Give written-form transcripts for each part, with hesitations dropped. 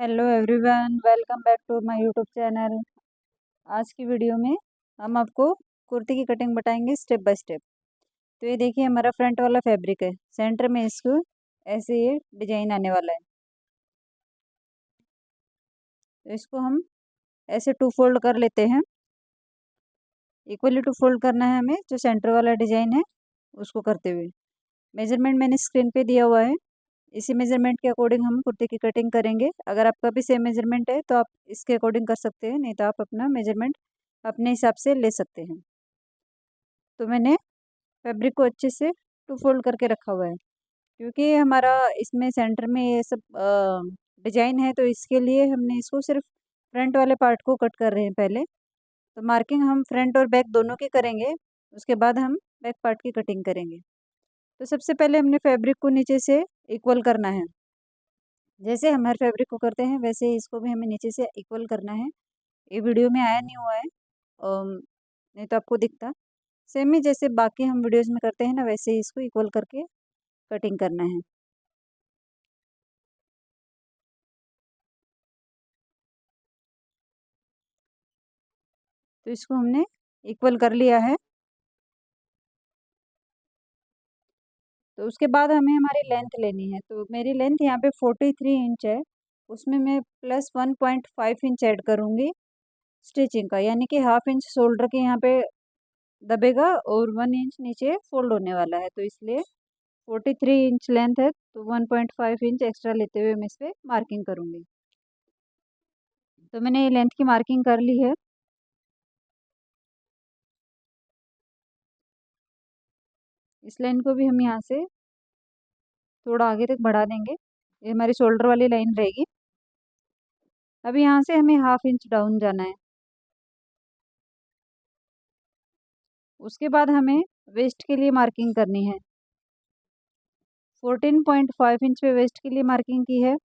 Hello everyone, welcome back to my YouTube channel. आज की video में हम आपको कुर्ती की कटिंग बताएंगे स्टेप बाय स्टेप। तो ये देखिए, हमारा फ्रंट वाला फैब्रिक है। सेंटर में इसको ऐसे ये डिजाइन आने वाला है। तो इसको हम ऐसे टू फोल्ड कर लेते हैं। इक्वली टू फोल्ड करना है हमें, जो सेंटर वाला डिजाइन है उसको करते हुए। मेजरमेंट मैंने स्क्रीन पे दिया हुआ है। इसी मेजरमेंट के अकॉर्डिंग हम कुर्ती की कटिंग करेंगे। अगर आपका भी सेम मेजरमेंट है तो आप इसके अकॉर्डिंग कर सकते हैं, नहीं तो आप अपना मेजरमेंट अपने हिसाब से ले सकते हैं। तो मैंने फैब्रिक को अच्छे से टू फोल्ड करके रखा हुआ है, क्योंकि हमारा इसमें सेंटर में ये सब डिजाइन है, तो इसके लिए हमने इसको सिर्फ फ्रंट वाले पार्ट को कट कर रहे हैं पहले। तो मार्किंग हम फ्रंट और बैक दोनों की करेंगे, उसके बाद हम बैक पार्ट की कटिंग करेंगे। तो सबसे पहले हमने फैब्रिक को नीचे से इक्वल करना है। जैसे हम हर फैब्रिक को करते हैं वैसे ही इसको भी हमें नीचे से इक्वल करना है। ये वीडियो में आया नहीं हुआ है, नहीं तो आपको दिखता। सेम ही जैसे बाकी हम वीडियोस में करते हैं ना, वैसे ही इसको इक्वल करके कटिंग करना है। तो इसको हमने इक्वल कर लिया है। तो उसके बाद हमें हमारी लेंथ लेनी है। तो मेरी लेंथ यहाँ पे 43 इंच है। उसमें मैं प्लस 1.5 इंच ऐड करूँगी स्टिचिंग का, यानी कि हाफ इंच शोल्डर के यहाँ पे दबेगा और 1 इंच नीचे फोल्ड होने वाला है। तो इसलिए 43 इंच लेंथ है, तो 1.5 इंच एक्स्ट्रा लेते हुए मैं इस पर मार्किंग करूँगी। तो मैंने ये लेंथ की मार्किंग कर ली है। इस लाइन को भी हम यहाँ से थोड़ा आगे तक बढ़ा देंगे। ये हमारी शोल्डर वाली लाइन रहेगी। अब यहाँ से हमें हाफ इंच डाउन जाना है। उसके बाद हमें वेस्ट के लिए मार्किंग करनी है। 14.5 इंच पे वेस्ट के लिए मार्किंग की है।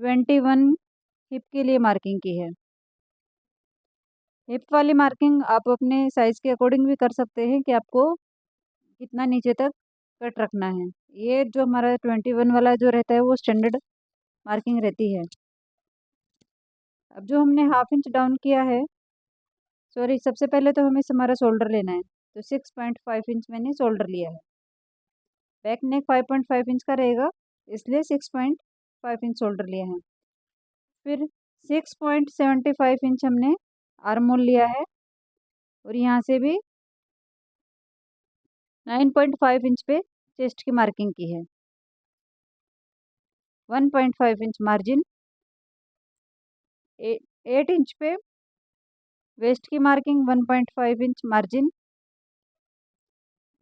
21 हिप के लिए मार्किंग की है। हिप वाली मार्किंग आप अपने साइज के अकॉर्डिंग भी कर सकते हैं कि आपको कितना नीचे तक कट रखना है। ये जो हमारा 21 वाला जो रहता है वो स्टैंडर्ड मार्किंग रहती है। अब जो हमने हाफ इंच डाउन किया है, सॉरी, सबसे पहले तो हमें हमारा शोल्डर लेना है। तो 6.5 इंच मैंने शोल्डर लिया है। बैक नेक 5.5 इंच का रहेगा, इसलिए 6.5 इंच शोल्डर लिया है। फिर 6.75 इंच हमने आर्म होल लिया है, और यहाँ से भी 9.5 इंच पे चेस्ट की मार्किंग की है। 1.5 इंच मार्जिन, 8 इंच पे वेस्ट की मार्किंग, 1.5 इंच मार्जिन,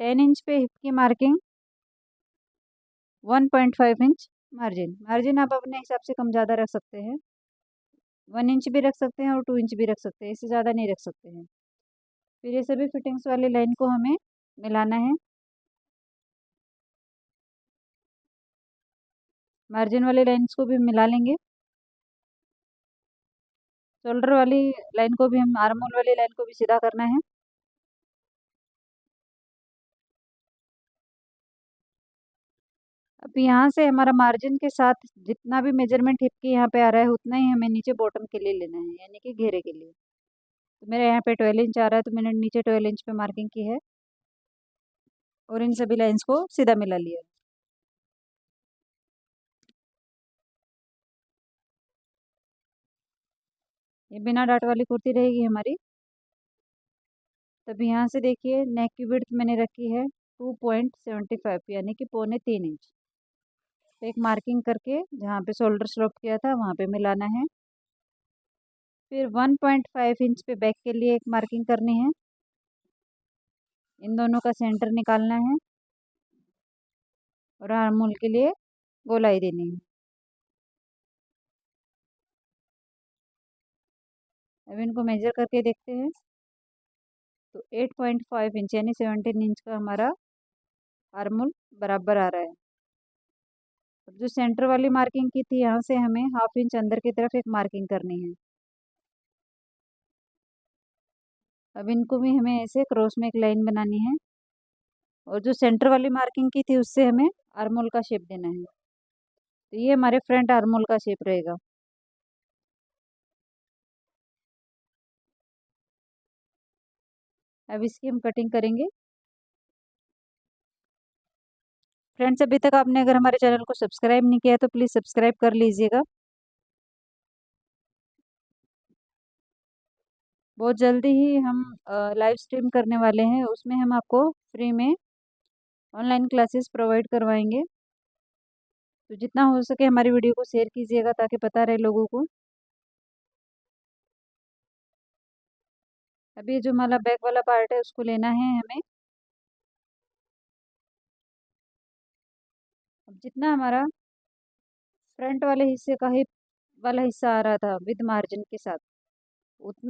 10 इंच पे हिप की मार्किंग, 1.5 इंच मार्जिन। मार्जिन आप अपने हिसाब से कम ज़्यादा रख सकते हैं। 1 इंच भी रख सकते हैं और 2 इंच भी रख सकते हैं, इससे ज़्यादा नहीं रख सकते हैं। फिर ये सभी फिटिंग्स वाली लाइन को हमें मिलाना है। मार्जिन वाली लाइन्स को भी मिला लेंगे। शोल्डर वाली लाइन को भी हम, आर्म होल वाली लाइन को भी सीधा करना है। अब यहाँ से हमारा मार्जिन के साथ जितना भी मेजरमेंट हिप की यहाँ पे आ रहा है, उतना ही हमें नीचे बॉटम के लिए लेना है, यानी कि घेरे के लिए। तो मेरे यहाँ पे 12 इंच आ रहा है, तो मैंने नीचे 12 इंच पे मार्किंग की है और इन सभी लाइन्स को सीधा मिला लिया। ये बिना डाट वाली कुर्ती रहेगी हमारी। तब यहाँ से देखिए, नेक की विड्थ मैंने रखी है 2.75, यानी कि 2.75 इंच। तो एक मार्किंग करके जहाँ पे शोल्डर स्लोप किया था वहाँ पे मिलाना है। फिर 1.5 इंच पे बैक के लिए एक मार्किंग करनी है। इन दोनों का सेंटर निकालना है और आर्म होल के लिए गोलाई देनी है। अब इनको मेजर करके देखते हैं। तो 8.5 इंच यानी 17 इंच का हमारा आर्म होल बराबर आ रहा है। अब जो सेंटर वाली मार्किंग की थी, यहाँ से हमें हाफ इंच अंदर की तरफ एक मार्किंग करनी है। अब इनको भी हमें ऐसे क्रॉस में एक लाइन बनानी है, और जो सेंटर वाली मार्किंग की थी उससे हमें आर्म होल का शेप देना है। तो ये हमारे फ्रंट आर्मोल का शेप रहेगा। अब इसकी हम कटिंग करेंगे। फ्रेंड्स, अभी तक आपने अगर हमारे चैनल को सब्सक्राइब नहीं किया है तो प्लीज़ सब्सक्राइब कर लीजिएगा। बहुत जल्दी ही हम लाइव स्ट्रीम करने वाले हैं, उसमें हम आपको फ्री में ऑनलाइन क्लासेस प्रोवाइड करवाएंगे। तो जितना हो सके हमारी वीडियो को शेयर कीजिएगा ताकि पता रहे लोगों को। अभी जो हमारा बैक वाला पार्ट है उसको लेना है हमें। अब जितना हमारा फ्रंट वाले हिस्से का हिप वाला हिस्सा आ रहा था विद मार्जिन के साथ,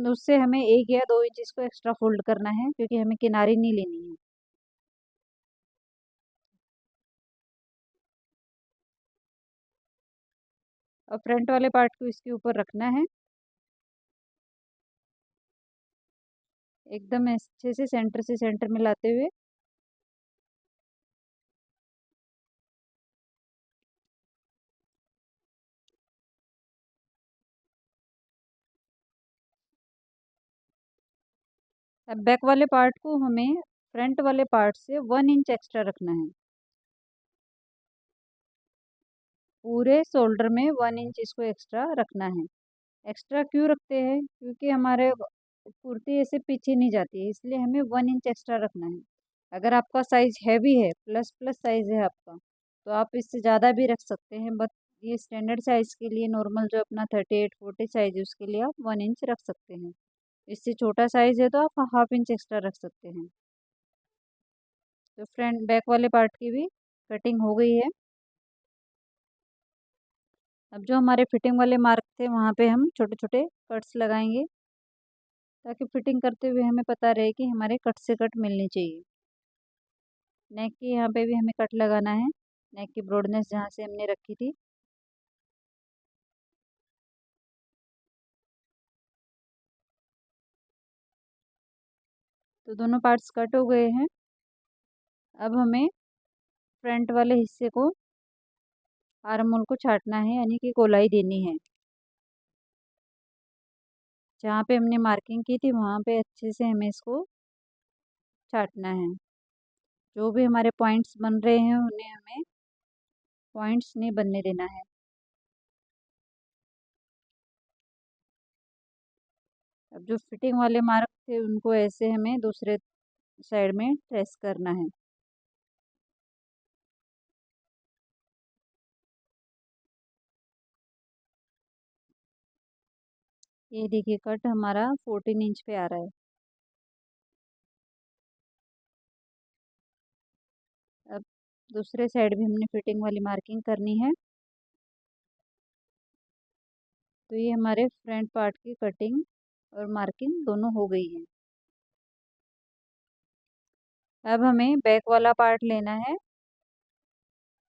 उससे हमें 1 या 2 इंच इसको एक्स्ट्रा फोल्ड करना है, क्योंकि हमें किनारी नहीं लेनी है। और फ्रंट वाले पार्ट को इसके ऊपर रखना है, एकदम अच्छे से सेंटर में लाते हुए। अब बैक वाले पार्ट को हमें फ्रंट वाले पार्ट से 1 इंच एक्स्ट्रा रखना है। पूरे शोल्डर में 1 इंच इसको एक्स्ट्रा रखना है। एक्स्ट्रा क्यों रखते हैं? क्योंकि हमारे कुर्ती ऐसे पीछे नहीं जाती है, इसलिए हमें 1 इंच एक्स्ट्रा रखना है। अगर आपका साइज हैवी है, प्लस प्लस साइज है आपका, तो आप इससे ज़्यादा भी रख सकते हैं। बट ये स्टैंडर्ड साइज के लिए, नॉर्मल जो अपना 38-40 साइज है उसके लिए आप 1 इंच रख सकते हैं। इससे छोटा साइज है तो आप हाफ इंच एक्स्ट्रा रख सकते हैं। तो फ्रंट बैक वाले पार्ट की भी कटिंग हो गई है। अब जो हमारे फिटिंग वाले मार्क थे वहाँ पे हम छोटे छोटे कट्स लगाएंगे, ताकि फिटिंग करते हुए हमें पता रहे कि हमारे कट से कट मिलनी चाहिए। नेक की यहाँ पे भी हमें कट लगाना है, नेक की ब्रॉडनेस जहाँ से हमने रखी थी। तो दोनों पार्ट्स कट हो गए हैं। अब हमें फ्रंट वाले हिस्से को, आर्म होल को छाटना है, यानी कि गोलाई देनी है। जहाँ पे हमने मार्किंग की थी वहाँ पे अच्छे से हमें इसको छाटना है। जो भी हमारे पॉइंट्स बन रहे हैं उन्हें हमें पॉइंट्स नहीं बनने देना है। अब जो फिटिंग वाले मार्क थे उनको ऐसे हमें दूसरे साइड में ट्रेस करना है। ये देखिए कट हमारा 14 इंच पे आ रहा है। अब दूसरे साइड भी हमने फिटिंग वाली मार्किंग करनी है। तो ये हमारे फ्रंट पार्ट की कटिंग और मार्किंग दोनों हो गई है। अब हमें बैक वाला पार्ट लेना है।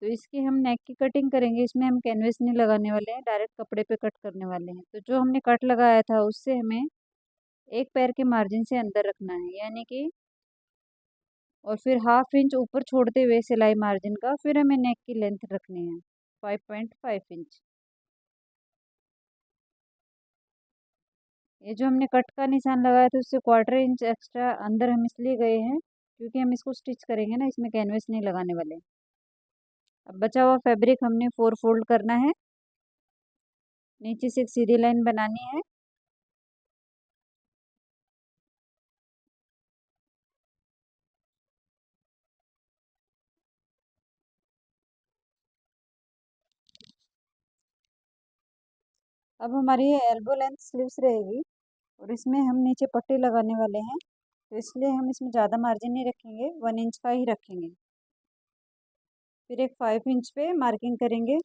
तो इसकी हम नेक की कटिंग करेंगे, इसमें हम कैनवेस नहीं लगाने वाले हैं, डायरेक्ट कपड़े पे कट करने वाले हैं। तो जो हमने कट लगाया था उससे हमें एक पैर के मार्जिन से अंदर रखना है, यानी कि, और फिर हाफ इंच ऊपर छोड़ते हुए सिलाई मार्जिन का, फिर हमें नेक की लेंथ रखनी है 5.5 इंच। ये जो हमने कट का निशान लगाया था उससे 1/4 इंच एक्स्ट्रा अंदर हम इसलिए गए हैं क्योंकि हम इसको स्टिच करेंगे ना, इसमें कैनवेस नहीं लगाने वाले। अब बचा हुआ फैब्रिक हमने 4 फोल्ड करना है, नीचे से एक सीधी लाइन बनानी है। अब हमारी ये एल्बो लेंथ स्लीव्स रहेगी, और इसमें हम नीचे पट्टी लगाने वाले हैं, तो इसलिए हम इसमें ज़्यादा मार्जिन नहीं रखेंगे, 1 इंच का ही रखेंगे। फिर एक 5 इंच पे मार्किंग करेंगे।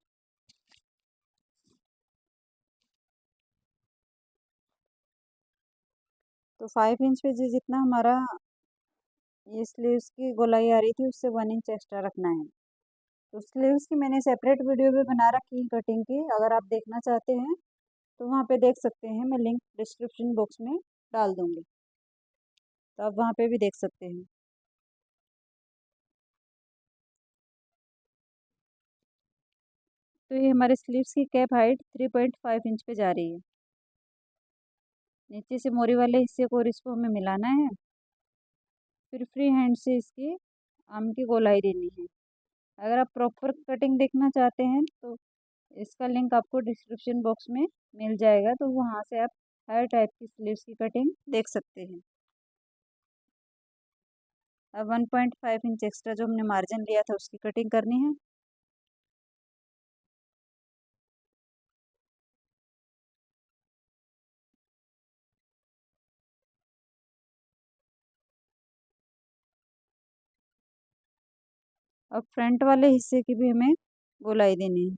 तो 5 इंच पे जितना हमारा ये स्लीव्स की गोलाई आ रही थी उससे 1 इंच एक्स्ट्रा रखना है। तो स्लीव्स की मैंने सेपरेट वीडियो भी बना रखी है कटिंग की, अगर आप देखना चाहते हैं तो वहाँ पे देख सकते हैं, मैं लिंक डिस्क्रिप्शन बॉक्स में डाल दूँगी, तो आप वहाँ पे भी देख सकते हैं। तो ये हमारे स्लीव्स की कैप हाइट 3.5 इंच पे जा रही है। नीचे से मोरी वाले हिस्से को और इसको हमें मिलाना है। फिर फ्री हैंड से इसकी आर्म की गोलाई देनी है। अगर आप प्रॉपर कटिंग देखना चाहते हैं तो इसका लिंक आपको डिस्क्रिप्शन बॉक्स में मिल जाएगा, तो वहाँ से आप हर टाइप की स्लीव्स की कटिंग देख सकते हैं। अब 1.5 इंच एक्स्ट्रा जो हमने मार्जिन लिया था उसकी कटिंग करनी है। अब फ्रंट वाले हिस्से की भी हमें गोलाई देनी है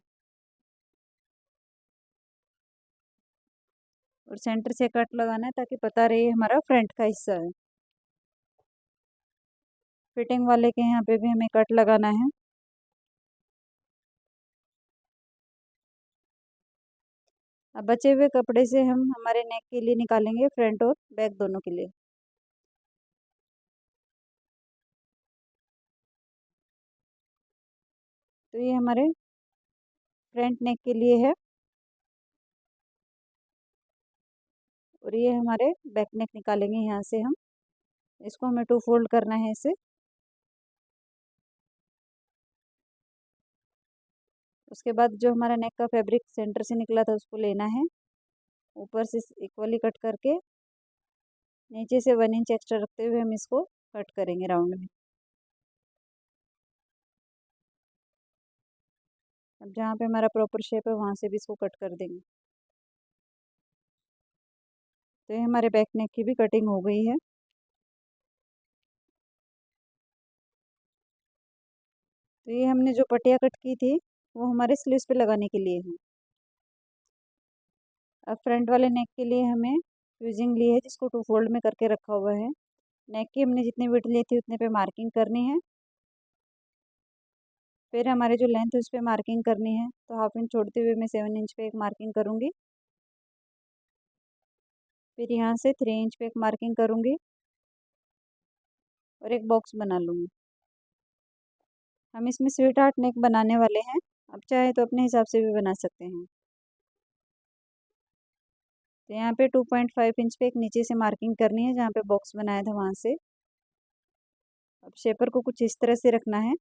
और सेंटर से कट लगाना है ताकि पता रहे हमारा फ्रंट का हिस्सा है। फिटिंग वाले के यहाँ पे भी हमें कट लगाना है। अब बचे हुए कपड़े से हम हमारे नेक के लिए निकालेंगे फ्रंट और बैक दोनों के लिए। तो ये हमारे फ्रंट नेक के लिए है और ये हमारे बैक नेक निकालेंगे यहाँ से हम। इसको हमें 2 फोल्ड करना है इसे। उसके बाद जो हमारा नेक का फैब्रिक सेंटर से निकला था उसको लेना है, ऊपर से इक्वली कट करके नीचे से 1 इंच एक्स्ट्रा रखते हुए हम इसको कट करेंगे राउंड में। अब जहाँ पे हमारा प्रॉपर शेप है वहाँ से भी इसको कट कर देंगे। तो ये हमारे बैक नेक की भी कटिंग हो गई है। तो ये हमने जो पट्टियाँ कट की थी वो हमारे स्लीव्स पे लगाने के लिए है। अब फ्रंट वाले नेक के लिए हमें यूजिंग ली है जिसको 2 फोल्ड में करके रखा हुआ है। नेक की हमने जितनी विड्थ ली थी उतने पे मार्किंग करनी है। फिर हमारे जो लेंथ है उस पर मार्किंग करनी है, तो 1/2 इंच छोड़ते हुए मैं 7 इंच पे एक मार्किंग करूँगी। फिर यहाँ से 3 इंच पे एक मार्किंग करूँगी और एक बॉक्स बना लूँगी। हम इसमें स्वीट हार्ट नेक बनाने वाले हैं, आप चाहे तो अपने हिसाब से भी बना सकते हैं। तो यहाँ पे 2.5 इंच पे एक नीचे से मार्किंग करनी है जहाँ पे बॉक्स बनाया था वहाँ से। अब शेपर को कुछ इस तरह से रखना है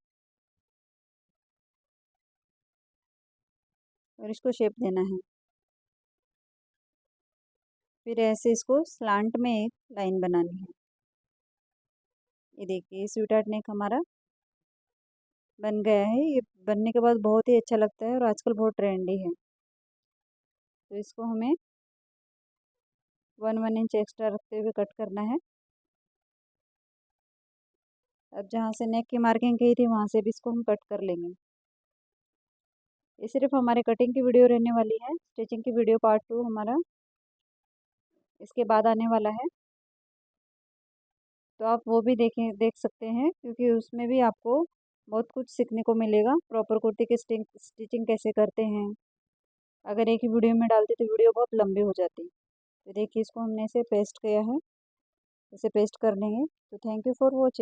और इसको शेप देना है। फिर ऐसे इसको स्लांट में एक लाइन बनानी है। ये देखिए स्वीट हार्ट नेक हमारा बन गया है। ये बनने के बाद बहुत ही अच्छा लगता है और आजकल बहुत ट्रेंडी है। तो इसको हमें 1 इंच एक्स्ट्रा रखते हुए कट करना है। अब जहाँ से नेक की मार्किंग की थी वहाँ से भी इसको हम कट कर लेंगे। ये सिर्फ हमारे कटिंग की वीडियो रहने वाली है। स्टिचिंग की वीडियो पार्ट 2 हमारा इसके बाद आने वाला है, तो आप वो भी देख सकते हैं क्योंकि उसमें भी आपको बहुत कुछ सीखने को मिलेगा। प्रॉपर कुर्ती की स्टिचिंग कैसे करते हैं, अगर एक ही वीडियो में डालते तो वीडियो बहुत लंबी हो जाती। तो देखिए इसको हमने इसे पेस्ट किया है, इसे पेस्ट कर लेंगे। तो थैंक यू फॉर वॉचिंग।